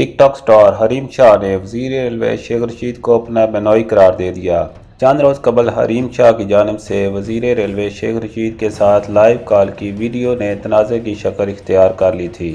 Tick tock star Hareem Shah ने वज़ीर railway Sheikh Rashid को अपना बेनोई करार दे दिया। चंद रोज़ कबल हरीम शाह की जानिब से वज़ीर रेलवे शेख रशीद के साथ लाइव कॉल की वीडियो ने तनाज़े की शक्ल इख्तियार कर ली थी।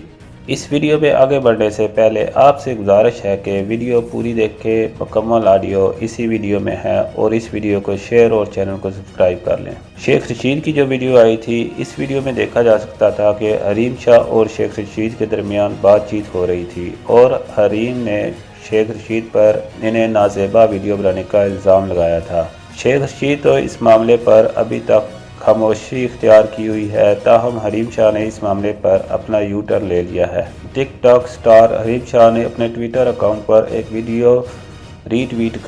इस वीडियो में आगे बढ़ने से पहले आपसे गुजारिश है कि वीडियो पूरी देखें। मुकम्मल ऑडियो इसी वीडियो में है और इस वीडियो को शेयर और चैनल को सब्सक्राइब कर लें। शेख रशीद की जो वीडियो आई थी, इस वीडियो में देखा जा सकता था कि हरीम शाह और शेख रशीद के दरमियान बातचीत हो रही थी और हरीम ने शेख रशीद पर इन्हें नाजेबा वीडियो बनाने का इल्ज़ाम लगाया था। शेख रशीद तो इस मामले पर अभी तक खामोशी इख्तियार की हुई है, ताहम हरीम शाह ने इस मामले पर अपना यू टर्न ले लिया है। Tick tock star Hareem Shah ने अपने ट्विटर अकाउंट पर एक वीडियो रीट्वीट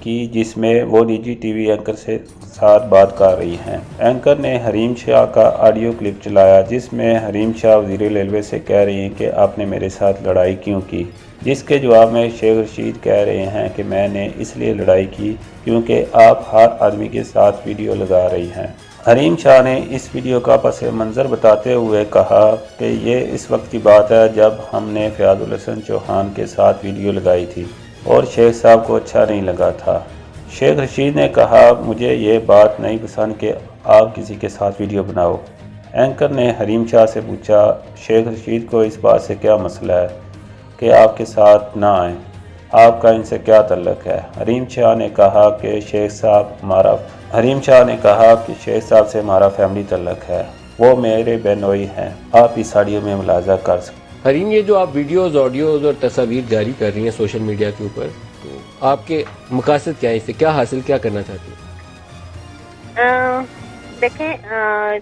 की जिसमें वो निजी टीवी एंकर से साथ बात कर रही हैं। एंकर ने हरीम शाह का ऑडियो क्लिप चलाया जिसमें हरीम शाह वज़ीर रेलवे से कह रही हैं कि आपने मेरे साथ लड़ाई क्यों की, जिसके जवाब में शेख रशीद कह रहे हैं कि मैंने इसलिए लड़ाई की क्योंकि आप हर आदमी के साथ वीडियो लगा रही हैं। हरीम शाह ने इस वीडियो का पस मंज़र बताते हुए कहा कि ये इस वक्त की बात है जब हमने फ़याज़ुल हसन चौहान के साथ वीडियो लगाई थी और शेख साहब को अच्छा नहीं लगा था। शेख रशीद ने कहा मुझे ये बात नहीं पसंद कि आप किसी के साथ वीडियो बनाओ। एंकर ने हरीम शाह से पूछा शेख रशीद को इस बात से क्या मसला है कि आपके साथ ना आएँ, आपका इनसे क्या तल्लक है। हरीम शाह ने कहा कि शेख साहब से हमारा फैमिली तल्लक है, वो मेरे बेनोई हैं, आप इस ऑडियो में मुलाजा कर सकते। हरीम, ये जो आप वीडियोस, ऑडियोज और तस्वीर जारी कर रही हैं सोशल मीडिया के ऊपर, तो आपके मकासद क्या है, इससे क्या हासिल क्या करना चाहती हैं? देखें,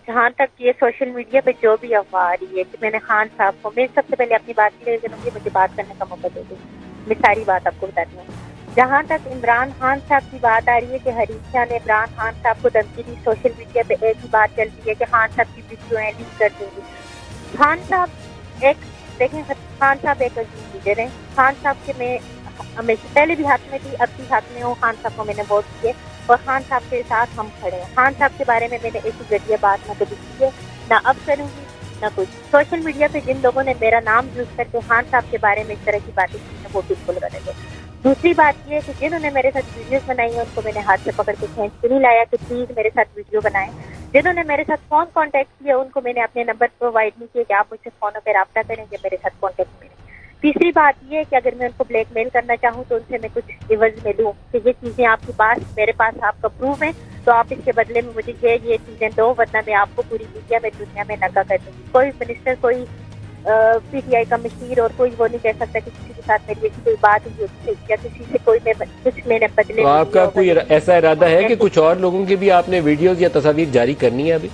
जहाँ तक ये सोशल मीडिया पे जो भी अफवाह आ रही है कि मैंने खान साहब को, मैं सबसे पहले अपनी बात क्लियर करूँगी, मुझे बात करने का मौका दे दूँ, मैं सारी बात आपको बताती हूँ। जहाँ तक इमरान खान साहब की बात आ रही है कि हरीम शाह ने इमरान खान साहब को धमकी दी, सोशल मीडिया पे एक ही बात चल रही है कि खान साहब की वीडियो है लीक कर देंगे। खान साहब एक अजीम लीडर हैं। खान साहब के मैं हमेशा पहले भी हाथ में थी, अब भी हाथ में हूँ। खान साहब को मैंने वोट किए और खान साहब के साथ हम खड़े हैं। खान साहब के बारे में मैंने एक घटिया बात ना कभी की है, ना अब करूँगी, ना कुछ। सोशल मीडिया पे जिन लोगों ने मेरा नाम यूज़ करके खान साहब के बारे में इस तरह की बातें की हैं, वो बिल्कुल गलत है। दूसरी बात ये है कि जिन्होंने मेरे साथ वीडियोस बनाई है उनको मैंने हाथ से पकड़ के खींच के नहीं लाया कि प्लीज़ मेरे साथ वीडियो बनाएं। जिन्होंने मेरे साथ फ़ोन कांटेक्ट किया उनको मैंने अपने नंबर प्रोवाइड नहीं किए कि आप मुझसे फ़ोनों पर रब्ता करें कि मेरे साथ कांटेक्ट करें। तीसरी बात ये है कि अगर मैं उनको ब्लैकमेल करना चाहूँ तो उनसे मैं कुछ इवज़ में लूँ कि ये चीज़ें आपके पास, मेरे पास आपका प्रूफ है, तो आप इसके बदले में मुझे ये चीज़ें दो, वरना मैं आपको पूरी मीडिया में, दुनिया में नंगा कर दूँगी। कोई मिनिस्टर, कोई पीटीआई का मशीर और कोई वो नहीं कह सकता कि किसी के साथ मेरी ऐसी कोई बात हुई होती या किसी से कोई कुछ मैंने बदले। तो आपका कोई ऐसा इरादा है कि कुछ और लोगों की भी आपने वीडियोस या तस्वीर जारी करनी है? अभी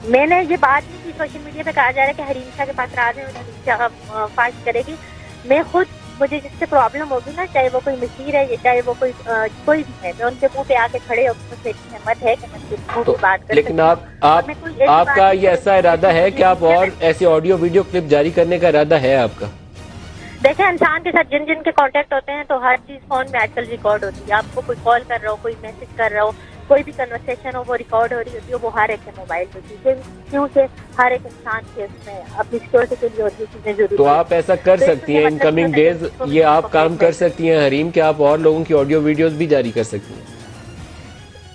मैंने ये बात नहीं की, सोशल मीडिया पे कहा जा रहा है कि हरीम शाह के पास राज है और हरीम शाह फाश करेगी। मैं खुद, मुझे जिससे प्रॉब्लम होगी ना, चाहे वो कोई मशीर है या चाहे वो कोई भी है, मैं उनके मुंह पे आके खड़े होकर मेरी हिम्मत है कि मैं उनके मुंह पे बात कर। लेकिन आपका ये ऐसा इरादा है कि आप और ऐसे ऑडियो वीडियो क्लिप जारी करने का इरादा है आपका? देखिए, इंसान के साथ जिन जिन के कांटेक्ट होते हैं तो हर चीज़ फ़ोन में आजकल रिकॉर्ड होती है। आपको कोई कॉल कर रहा हो, कोई मैसेज कर रहा हो, कोई भी कन्वर्सेशन हो, वो रिकॉर्ड हो रही होती है, वो हर एक के मोबाइल पे होती है, क्योंकि हर एक इंसान के उसमें अपनी सिक्योरिटी के लिए होती है चीज़ें जरूरी। तो आप ऐसा कर सकती हैं, इन कमिंग डेज ये आप काम कर सकती हैं हरीम, कि आप और लोगों की ऑडियो वीडियोस भी जारी कर सकती हैं?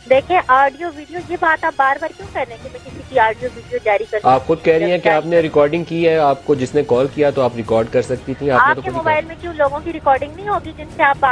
देखिए, ऑडियो वीडियो, ये बात आप बार बार क्यों कर रहे हैं कि मैं किसी की ऑडियो वीडियो जारी कर? आप खुद कह रही हैं कि आपने रिकॉर्डिंग की है, आपको जिसने कॉल किया तो आप रिकॉर्ड कर सकती थी। आपके मोबाइल में क्यों लोगों की रिकॉर्डिंग नहीं होगी जिनसे आप